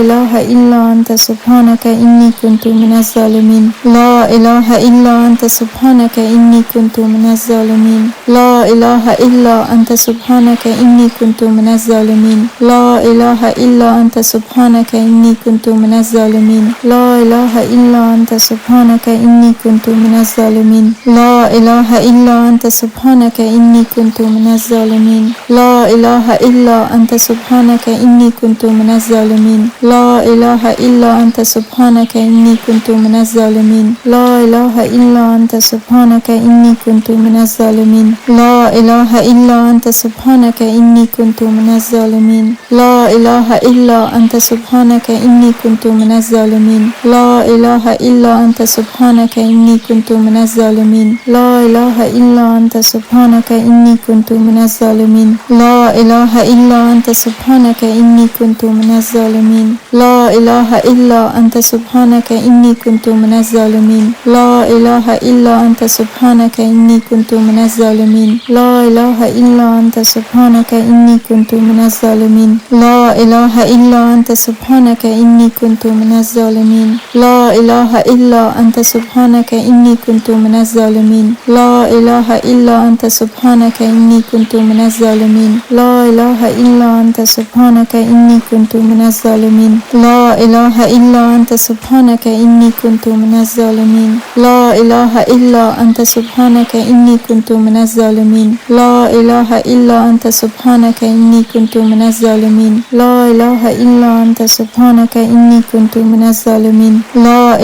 إله إلا أنت سبحانك إني كنت من الظالمين لا إله إلا أنت سبحانك إني كنت من الظالمين لا إله إلا أنت سبحانك إني كنت من الظالمين لا إله إلا أنت سبحانك إني كنت من الظالمين لا إله إلا أنت سبحانك إني كنت من الظالمين لا إله إلا أنت سبحانك إني كنت من الظالمين لا إله إلا أنت سبحانك إني كنت من الظالمين لا إله إلا أنت سبحانك إني كنت من الظالمين لا إله إلا أنت سبحانك إني كنت من الظالمين لا إله إلا أنت سبحانك إني كنت من الظالمين لا إله إلا أنت سبحانك إني كنت من الظالمين لا إله إلا أنت سبحانك إني كنت من الظالمين لا إله إلا أنت سبحانك إني كنت من الظالمين لا إله إلا أنت سبحانك إني كنت من الظالمين لا إله إلا أنت سبحانك إني كنت من الظالمين لا إله إلا أنت سبحانك إني كنت من الظالمين لا إله إلا أنت سبحانك إني كنت من الظالمين لا إله إلا أنت سبحانك إني كنت من الظالمين لا إله إلا أنت سبحانك إني كنت من الظالمين لا إله إلا أنت سبحانك إني كنت من الظالمين لا إله إلا أنت سبحانك إني كنت من الظالمين لا إله إلا أنت سبحانك إني كنت من الظالمين لا إله إلا أنت سبحانك إني كنت من الظالمين لا إله إلا أنت سبحانك إني كنت من الظالمين لا إله إلا أنت سبحانك إني كنت من الظالمين لا إله إلا أنت سبحانك إني كنت من الظالمين لا إله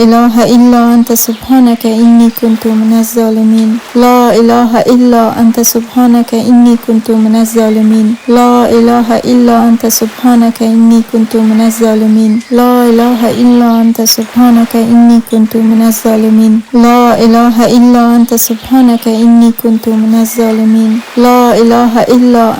إلا أنت سبحانك إني كنت من الظالمين لا إله إلا أنت سبحانك إني كنت من الظالمين لا إله إلا أنت سبحانك إني كنت من الظالمين لا إله إلا أنت سبحانك إني كنت من الظالمين لا إله إلا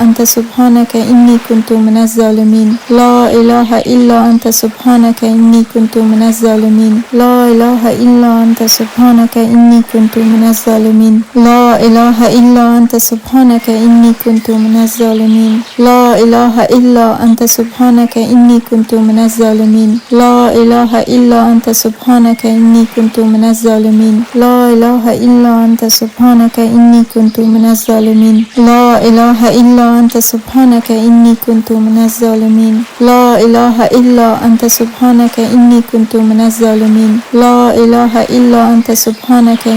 أنت سبحانك إني كنت من الظالمين لا إله إلا أنت سبحانك إني كنت من الظالمين لا إله إلا أنت سبحانك إني كنت من الظالمين لا إله إلا أنت سبحانك إني كنت من الظالمين لا إله إلا أنت سبحانك إني كنت من الظالمين لا إله إلا أنت سبحانك إني كنت من الظالمين لا إله إلا أنت سبحانك إني كنت من الظالمين لا إله إلا أنت سبحانك إني كنت من الظالمين لا إله إلا أنت سبحانك إني كنت من الظالمين لا إله إلا أنت سبحانك إني كنت من الظالمين لا إله إلا أنت سبحانك إني كنت من الظالمين لا إله إلا أنت سبحانك إني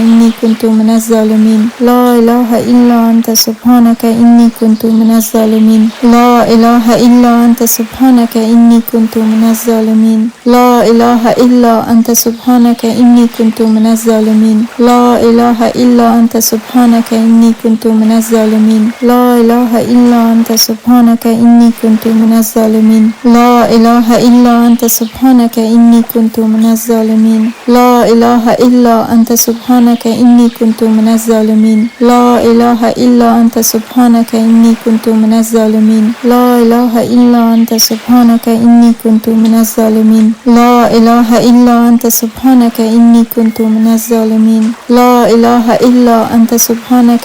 كنت من الظالمين لا إله إلا أنت سبحانك إني كنت من الظالمين لا إله إلا أنت سبحانك إني كنت من الظالمين لا إله إلا أنت سبحانك إني كنت من الظالمين لا إله إلا أنت سبحانك إني كنت من الظالمين لا إله إلا أنت سبحانك إني كنت من الظالمين لا إله إلا أنت سبحانك إني كنت من الظالمين لا إله إلا أنت سبحانك إني كنت من الظالمين لا إله إلا أنت سبحانك إني كنت من الظالمين لا إله إلا أنت سبحانك إني كنت من الظالمين لا إله إلا أنت سبحانك إني كنت من الظالمين لا إله إلا أنت سبحانك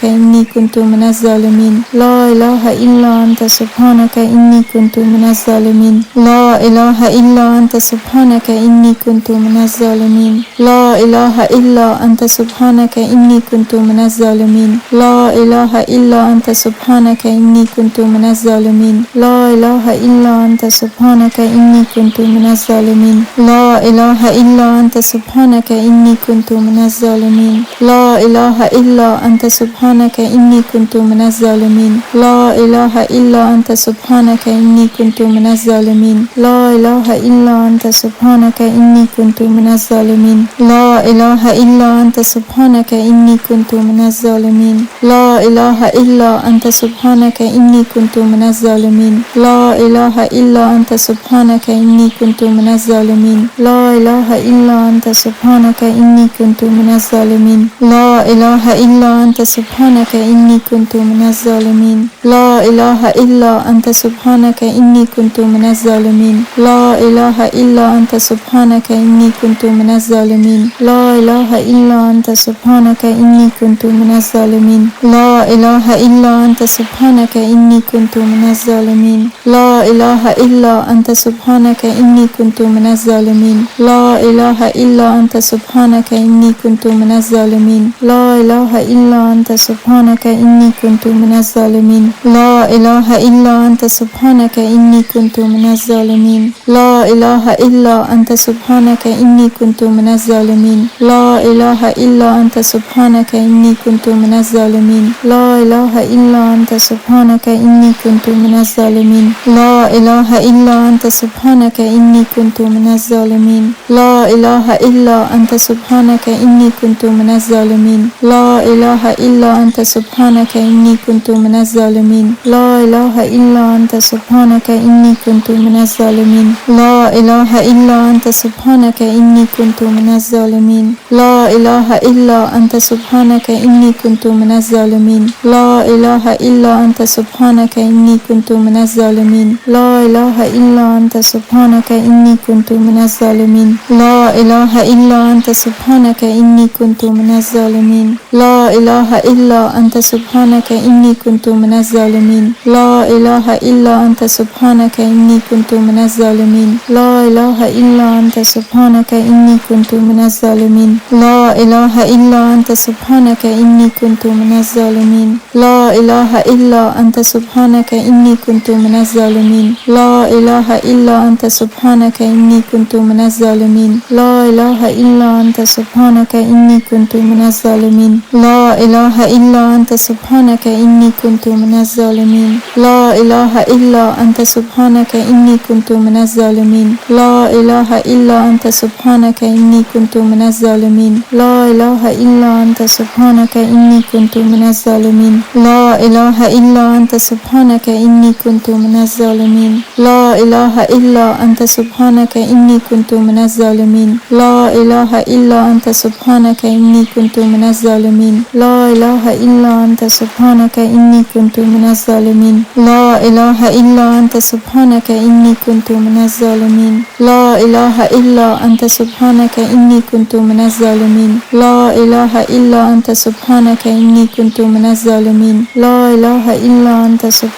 إني كنت من الظالمين لا إله إلا أنت سبحانك إني كنت من الظالمين لا إله إلا أنت سبحانك إني كنت من الظالمين لا إله إلا أنت سبحانك إني كنت من الظالمين لا إله إلا أنت سبحانك إني كنت من الظالمين لا إله إلا أنت سبحانك إني كنت من الظالمين لا إله إلا أنت سبحانك إني كنت من الظالمين لا إله إلا أنت سبحانك إني كنت من الظالمين لا إله إلا أنت سبحانك إني كنت من الظالمين لا إله إلا أنت سبحانك إني كنت من الظالمين لا إله إلا أنت سبحانك إني كنت من الظالمين لا إله إلا أنت سبحانك إني كنت من الظالمين لا إله إلا أنت سبحانك إني كنت من الظالمين لا إله إلا أنت سبحانك إني كنت من الظالمين لا إله إلا أنت سبحانك إني كنت من الظالمين لا إله إلا أنت سبحانك إني كنت من الظالمين لا إله إلا أنت سبحانك إني كنت من الظالمين لا إله إلا أنت سبحانك سبحانك إني كنت من الظالمين لا إله إلا أنت سبحانك إني كنت من الظالمين لا إله إلا أنت سبحانك إني كنت من الظالمين لا إله إلا أنت سبحانك إني كنت من الظالمين لا إله إلا أنت سبحانك إني كنت من الظالمين لا إله إلا أنت سبحانك إني كنت من الظالمين لا إله إلا أنت سبحانك إني كنت من الظالمين لا إله إلا أنت سبحانك إني كنت من الظالمين لا إله إلا أنت سبحانك إني كنت من الظالمين لا إله إلا أنت سبحانك إني كنت من الظالمين لا إله إلا أنت سبحانك إني كنت من الظالمين لا إله إلا أنت سبحانك إني كنت من الظالمين لا إله إلا أنت سبحانك إني كنت من الظالمين لا إله إلا أنت سبحانك إني كنت من الظالمين لا إله إلا أنت سبحانك إني كنت من الظالمين لا إله إلا أنت سبحانك إني كنت من الظالمين لا إله إلا أنت سبحانك إني كنت من الظالمين لا إله إلا أنت سبحانك إني كنت من الظالمين لا إله إلا أنت سبحانك إني كنت من الظالمين لا إله إلا أنت سبحانك إني كنت من الظالمين لا إله إلا أنت سبحانك إني كنت من الظالمين لا إله إلا أنت سبحانك إني كنت من الظالمين لا إله إلا أنت سبحانك إني كنت من الظالمين لا إله إلا أنت سبحانك إني كنت من الظالمين لا إله إلا أنت سبحانك إني كنت من الظالمين لا إله إلا أنت سبحانك إني كنت من الظالمين لا إله إلا أنت سبحانك إني كنت من الظالمين لا إله إلا أنت سبحانك إني كنت من الظالمين لا إله إلا أنت سبحانك إني كنت من الظالمين لا إله إلا أنت سبحانك إني كنت من الظالمين لا إله إلا أنت سبحانك إني كنت من الظالمين لا إله إلا أنت سبحانك إني كنت من الظالمين لا إله إلا أنت سبحانك إني كنت من الظالمين لا إله إلا أنت سبحانك إني كنت من الظالمين لا إله إلا أنت سبحانك إني كنت من الظالمين لا إله إلا أنت سبحانك إني كنت من الظالمين لا إله إلا أنت سبحانك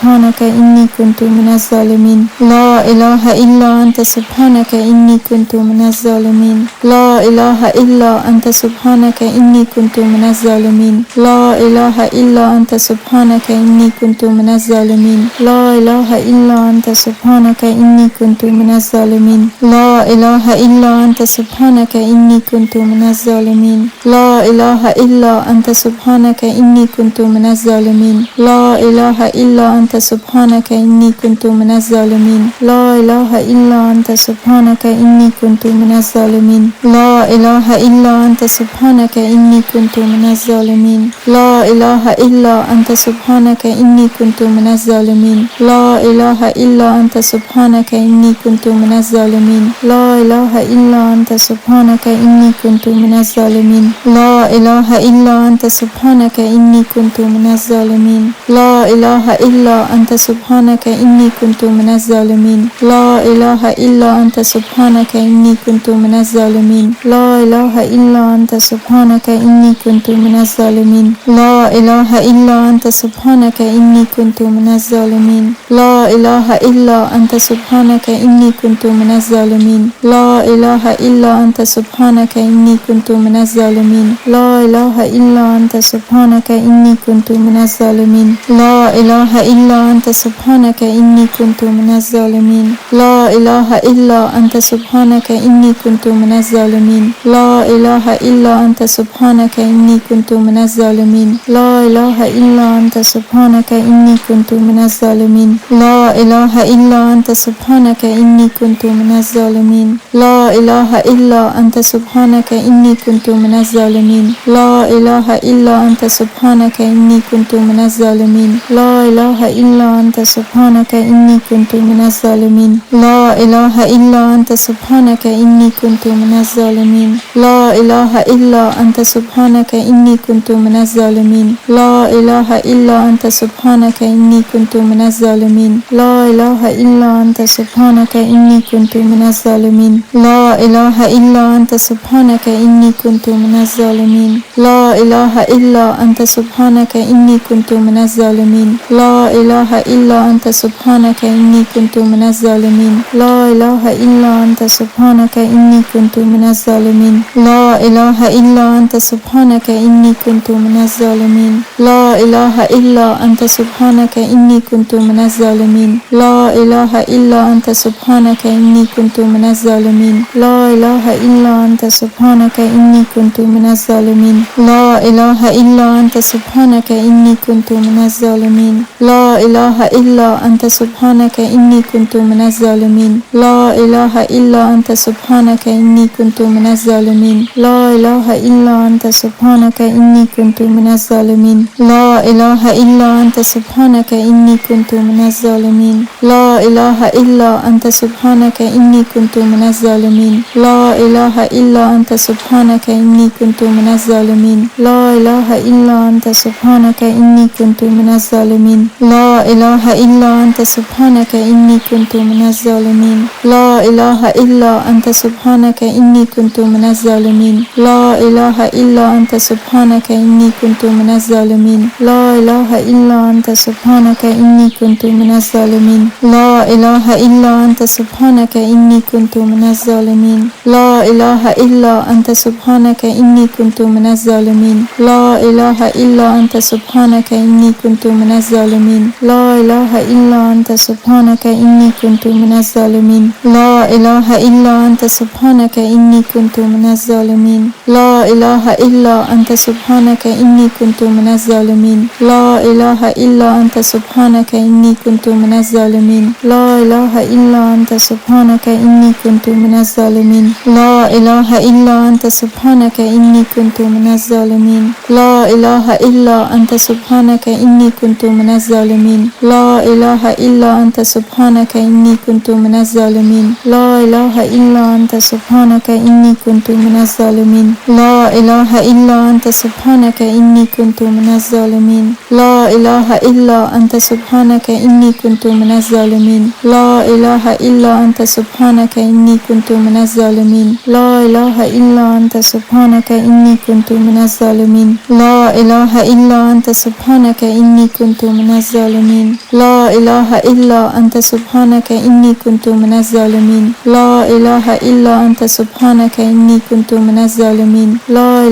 إني كنت من الظالمين لا إله إلا أنت سبحانك إني كنت من الظالمين لا إله إلا أنت سبحانك إني كنت من الظالمين لا إله إلا أنت سبحانك إني كنت من الظالمين لا إله إلا أنت سبحانك إني كنت من الظالمين لا إله إلا أنت سبحانك إني كنت من الظالمين لا إله إلا أنت سبحانك إني كنت من الظالمين لا إله إلا أنت سبحانك إني كنت من الظالمين لا إله إلا أنت سبحانك إني كنت من الظالمين لا إله إلا أنت سبحانك إني كنت من الظالمين لا إله إلا أنت سبحانك إني كنت من الظالمين لا إله إلا أنت سبحانك إني كنت من الظالمين لا إله إلا أنت سبحانك إني كنت من الظالمين لا إله إلا أنت سبحانك إني كنت من الظالمين لا إله إلا أنت سبحانك إني كنت من الظالمين لا إله إلا أنت سبحانك إني كنت من الظالمين لا إله إلا أنت سبحانك إني كنت من الظالمين لا إله إلا أنت سبحانك إني كنت من الظالمين لا إله إلا أنت سبحانك إني كنت من الظالمين لا إله إلا أنت سبحانك إني كنت من الظالمين لا إله إلا أنت سبحانك إني كنت من الظالمين لا إله إلا أنت سبحانك إني كنت من الظالمين لا إله إلا أنت سبحانك إني كنت من الظالمين لا إله إلا أنت سبحانك إني كنت من الظالمين لا إله إلا أنت سبحانك إني كنت من الظالمين لا إله إلا أنت سبحانك إني كنت من الظالمين لا إله إلا أنت سبحانك إني كنت من الظالمين لا إله إلا أنت سبحانك إني كنت من الظالمين لا إله إلا أنت سبحانك إني كنت من الظالمين لا إله إلا أنت سبحانك إني كنت من الظالمين لا إله إلا أنت سبحانك إني كنت من الظالمين لا إله إلا أنت سبحانك إني كنت من الظالمين لا إله إلا أنت سبحانك إني كنت من الظالمين لا إله إلا أنت سبحانك إني كنت من الظالمين الظالمين لا إله إلا أنت سبحانك إني كنت من الظالمين لا إله إلا أنت سبحانك إني كنت من الظالمين لا إله إلا أنت سبحانك إني كنت من الظالمين لا إله إلا أنت سبحانك إني كنت من الظالمين لا إله إلا أنت سبحانك إني كنت من الظالمين لا إله إلا أنت سبحانك إني كنت من الظالمين لا إله إلا أنت سبحانك إني كنت من الظالمين لا إله إلا أنت سبحانك إني كنت من الظالمين لا إله إلا أنت سبحانك إني كنت من الظالمين لا إله إلا أنت سبحانك إني كنت من الظالمين لا إله إلا أنت سبحانك إني كنت من الظالمين لا إله إلا أنت سبحانك إني كنت من الظالمين لا إله إلا أنت سبحانك إني كنت من الظالمين لا إله إلا أنت سبحانك إني كنت من الظالمين لا إله إلا أنت سبحانك إني كنت من الظالمين لا إله إلا أنت سبحانك إني كنت من الظالمين لا إله إلا أنت سبحانك إني كنت من الظالمين لا إله إلا أنت سبحانك إني كنت من الظالمين لا إله إلا أنت سبحانك إني كنت من الظالمين لا إله إلا أنت سبحانك إني كنت من الظالمين لا إله إلا أنت سبحانك إني كنت من الظالمين لا إله إلا أنت سبحانك إني كنت من الظالمين لا إله إلا أنت سبحانك إني كنت من الظالمين لا إله إلا أنت سبحانك إني كنت من الظالمين لا إله إلا أنت سبحانك إني كنت من الظالمين لا إله إلا أنت سبحانك إني كنت من الظالمين لا إله إلا أنت سبحانك إني كنت من الظالمين لا إله إلا أنت سبحانك إني كنت من الظالمين لا إله إلا أنت سبحانك إني كنت من الظالمين لا إله إلا أنت سبحانك إني كنت من الظالمين لا إله إلا أنت سبحانك إني كنت من الظالمين لا إله إلا أنت سبحانك إني كنت من الظالمين لا إله إلا أنت سبحانك إني كنت من الظالمين لا إله إلا أنت سبحانك إني كنت من الظالمين لا إله إلا أنت سبحانك إني كنت من الظالمين لا إله إلا أنت سبحانك إني كنت من الظالمين لا إله إلا أنت سبحانك إني كنت من الظالمين لا إله إلا أنت سبحانك إني كنت من الظالمين لا إله إلا أنت سبحانك إني كنت من الظالمين لا إله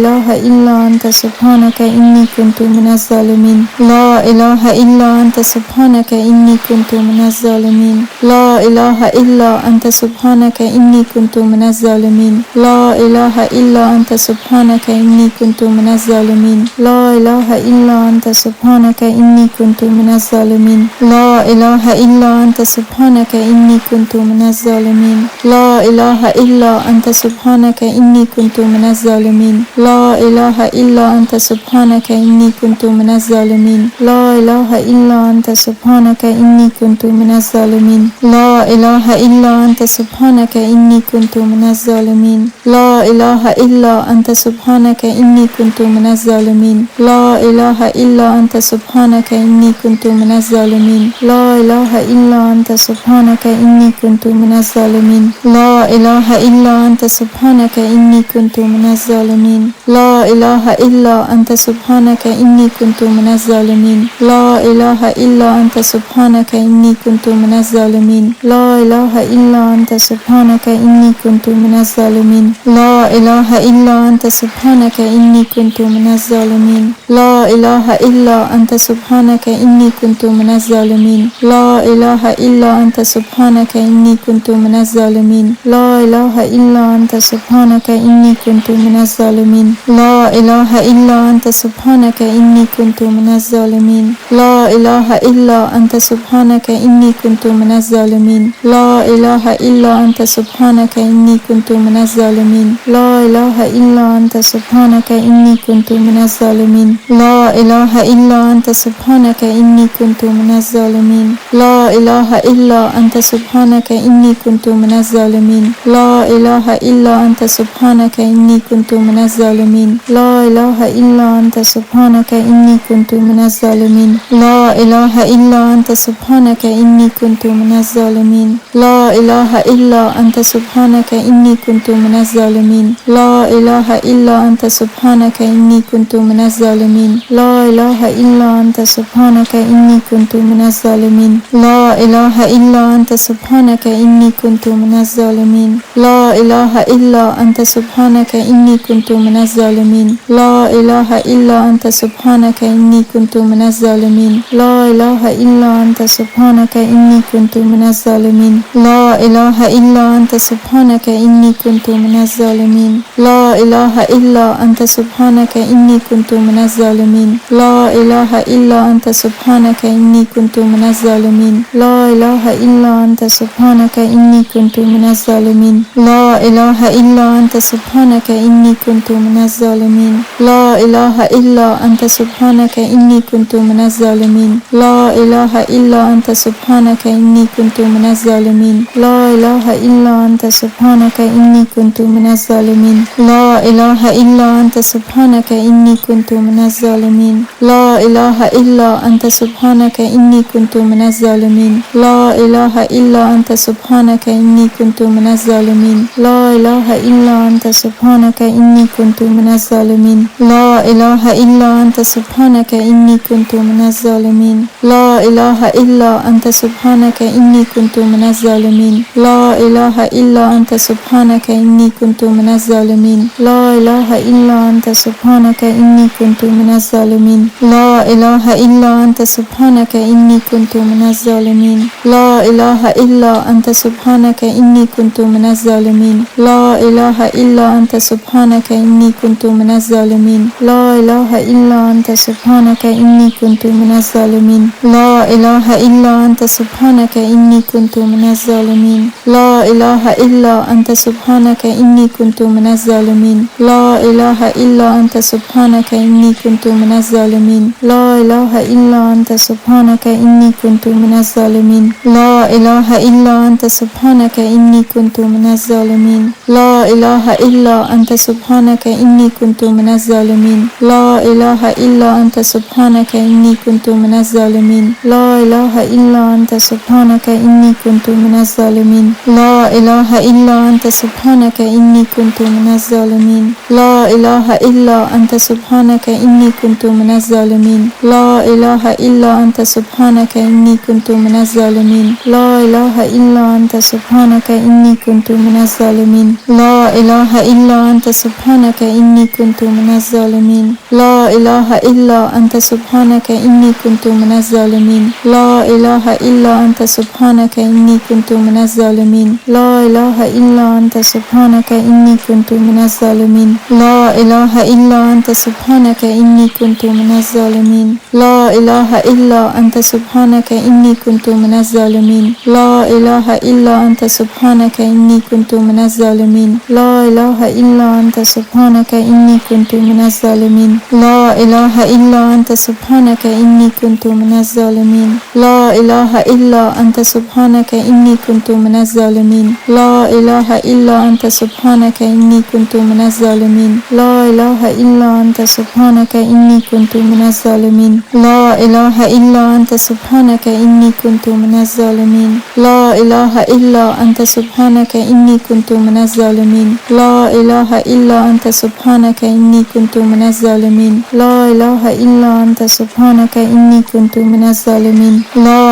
إلا أنت سبحانك إني كنت من الظالمين لا إله إلا أنت سبحانك إني كنت من الظالمين لا إله إلا أنت سبحانك إني كنت من الظالمين لا إله إلا أنت سبحانك إني كنت من الظالمين لا إله إلا أنت سبحانك إني كنت من الظالمين لا إله إلا أنت سبحانك إني كنت من الظالمين لا إله إلا أنت سبحانك إني كنت من الظالمين لا إله إلا أنت سبحانك إني كنت من الظالمين لا إله إلا أنت سبحانك إني كنت من الظالمين لا إله إلا أنت سبحانك إني كنت من الظالمين لا إله إلا أنت سبحانك إني كنت من الظالمين لا إله إلا أنت سبحانك إني كنت من الظالمين لا إله إلا أنت سبحانك إني كنت من الظالمين لا إله إلا أنت سبحانك إني كنت من الظالمين لا إله إلا أنت سبحانك إني كنت من الظالمين لا إله إلا أنت سبحانك إني كنت من الظالمين لا إله إلا أنت سبحانك إني كنت من الظالمين لا إله إلا أنت سبحانك إني كنت من الظالمين لا إله إلا أنت سبحانك إني كنت من الظالمين لا إله إلا أنت سبحانك إني كنت من الظالمين لا إله إلا أنت سبحانك إني كنت من الظالمين لا إله إلا أنت سبحانك إني كنت من الظالمين لا إله إلا أنت سبحانك إني كنت من الظالمين لا إله إلا أنت سبحانك إني كنت من الظالمين لا إله إلا أنت سبحانك إني كنت من الظالمين لا إله إلا أنت سبحانك إني كنت من الظالمين لا إله إلا أنت سبحانك إني كنت من الظالمين لا إله إلا أنت سبحانك إني كنت من الظالمين لا إله إلا أنت سبحانك إني كنت من الظالمين لا إله إلا أنت سبحانك إني كنت من الظالمين لا إله إلا أنت سبحانك سبحانك إني كنت من الظالمين لا إله إلا أنت سبحانك إني كنت من الظالمين لا إله إلا أنت سبحانك إني كنت من الظالمين لا إله إلا أنت سبحانك إني كنت من الظالمين لا إله إلا أنت سبحانك إني كنت من الظالمين لا إله إلا أنت سبحانك إني كنت من الظالمين لا إله إلا أنت سبحانك إني كنت من الظالمين لا إله إلا أنت سبحانك إني كنت من الظالمين لا إله إلا أنت سبحانك إني كنت من الظالمين لا إله إلا أنت سبحانك إني كنت من الظالمين لا إله إلا أنت سبحانك إني كنت من الظالمين لا إله إلا أنت سبحانك إني كنت من الظالمين لا إله إلا أنت سبحانك إني كنت من الظالمين لا إله إلا أنت سبحانك إني كنت من الظالمين لا إله إلا أنت سبحانك إني كنت من الظالمين لا إله إلا أنت سبحانك إني كنت من الظالمين لا إله إلا أنت سبحانك إني كنت من الظالمين لا إله إلا أنت سبحانك إني كنت من الظالمين لا إله إلا أنت سبحانك إني كنت من الظالمين لا إله إلا أنت سبحانك إني كنت من الظالمين لا إله إلا أنت سبحانك إني كنت من الظالمين لا إله إلا أنت سبحانك إني كنت من الظالمين لا إله إلا أنت سبحانك إني كنت من الظالمين لا إله إلا أنت سبحانك إني كنت من الظالمين لا إله إلا أنت سبحانك إني كنت من الظالمين لا إله إلا أنت سبحانك إني كنت من الظالمين لا إله إلا أنت سبحانك إني كنت من الظالمين لا إله إلا أنت سبحانك إني كنت من الظالمين لا إله إلا أنت سبحانك إني كنت من الظالمين لا إله إلا أنت سبحانك إني كنت من الظالمين لا إله إلا أنت سبحانك إني كنت من الظالمين لا إله إلا أنت سبحانك إني كنت من الظالمين لا إله إلا أنت سبحانك إني كنت من الظالمين لا إله إلا أنت سبحانك إني كنت من الظالمين لا إله إلا أنت سبحانك إني كنت من الظالمين لا إله إلا أنت سبحانك إني كنت من الظالمين لا إله إلا أنت سبحانك إني كنت من الظالمين لا إله إلا أنت سبحانك إني كنت من الظالمين لا إله إلا أنت سبحانك إني كنت من الظالمين لا إله إلا أنت سبحانك إني كنت من الظالمين لا إله إلا أنت سبحانك إني كنت من الظالمين لا إله إلا أنت سبحانك إني كنت من الظالمين لا إله إلا أنت سبحانك إني كنت من الظالمين لا إله إلا أنت سبحانك إني كنت من الظالمين لا إله إلا أنت سبحانك إني كنت من الظالمين لا إله إلا أنت سبحانك إني كنت من الظالمين لا إله إلا أنت سبحانك إني كنت من الظالمين لا إله إلا أنت سبحانك إني كنت من الظالمين لا إله إلا أنت سبحانك إني كنت من الظالمين لا إله إلا أنت سبحانك إني كنت من الظالمين لا إله إلا أنت سبحانك إني كنت من الظالمين لا إله إلا أنت سبحانك إني كنت من الظالمين لا إله إلا أنت سبحانك إني كنت من الظالمين لا إله إلا أنت سبحانك إني كنت من الظالمين لا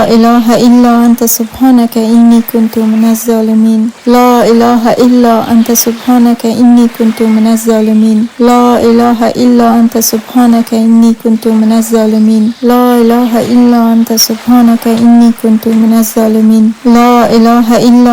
إله إلا أنت سبحانك إني كنت من الظالمين لا إله إلا أنت سبحانك إني كنت من الظالمين لا إله إلا أنت سبحانك إني كنت من الظالمين لا إله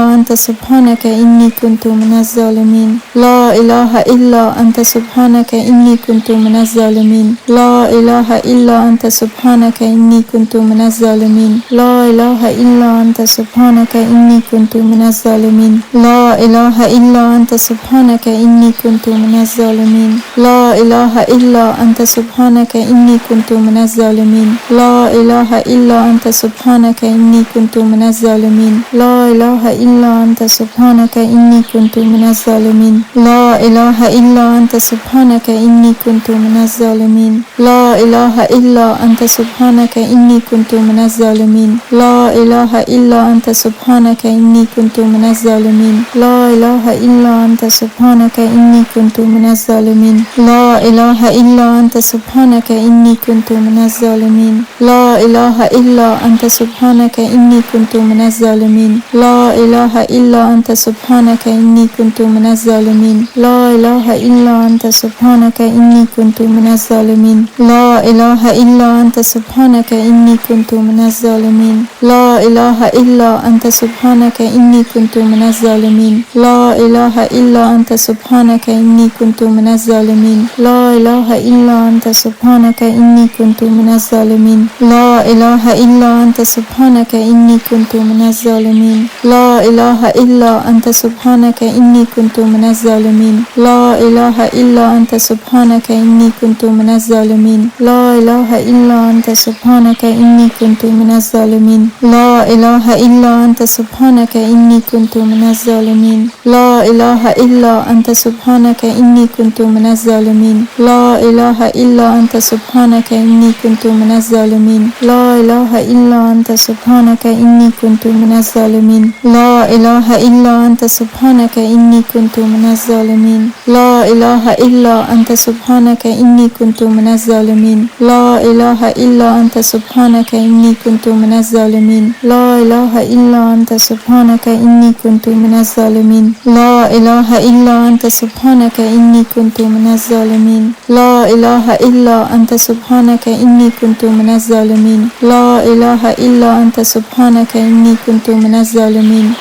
إلا أنت سبحانك إني كنت من الظالمين لا إله إلا أنت سبحانك إني كنت من الظالمين لا إله إلا أنت سبحانك إني كنت من الظالمين لا إله إلا أنت سبحانك إني كنت من الظالمين لا إله إلا أنت سبحانك إني كنت من الظالمين لا إله إلا أنت سبحانك إني كنت من الظالمين لا إله إلا أنت سبحانك إني كنت من الظالمين لا إله إلا أنت سبحانك إني كنت من الظالمين لا إله إلا أنت سبحانك إني كنت من الظالمين لا إله إلا أنت سبحانك إني كنت من الظالمين لا إله إلا أنت سبحانك إني كنت من الظالمين لا إله إلا أنت سبحانك إني كنت من الظالمين لا إله إلا أنت سبحانك إني كنت من الظالمين الظالمين لا إله إلا أنت سبحانك إني كنت من الظالمين لا إله إلا أنت سبحانك إني كنت من الظالمين لا إله إلا أنت سبحانك إني كنت من الظالمين لا إله إلا أنت سبحانك إني كنت من الظالمين لا إله إلا أنت سبحانك إني كنت من الظالمين لا إله إلا أنت سبحانك إني كنت من الظالمين لا إله إلا أنت سبحانك إني كنت من الظالمين لا إله إلا أنت سبحانك إني كنت من الظالمين لا إله إلا أنت سبحانك إني كنت من الظالمين لا إله إلا أنت سبحانك إني كنت من الظالمين لا إله إلا أنت سبحانك إني كنت من الظالمين لا إله إلا أنت سبحانك إني كنت من الظالمين لا إله إلا أنت سبحانك إني كنت من الظالمين لا إله إلا أنت سبحانك إني كنت من الظالمين لا إله إلا أنت سبحانك إني كنت من الظالمين لا إله إلا أنت سبحانك إني كنت من الظالمين لا إله إلا أنت سبحانك إني كنت من الظالمين لا إله إلا أنت سبحانك إني كنت من الظالمين لا إله إلا أنت سبحانك إني كنت من الظالمين لا إله إلا أنت سبحانك إني كنت من الظالمين لا إله إلا أنت سبحانك إني كنت من الظالمين لا إله إلا أنت سبحانك إني كنت من الظالمين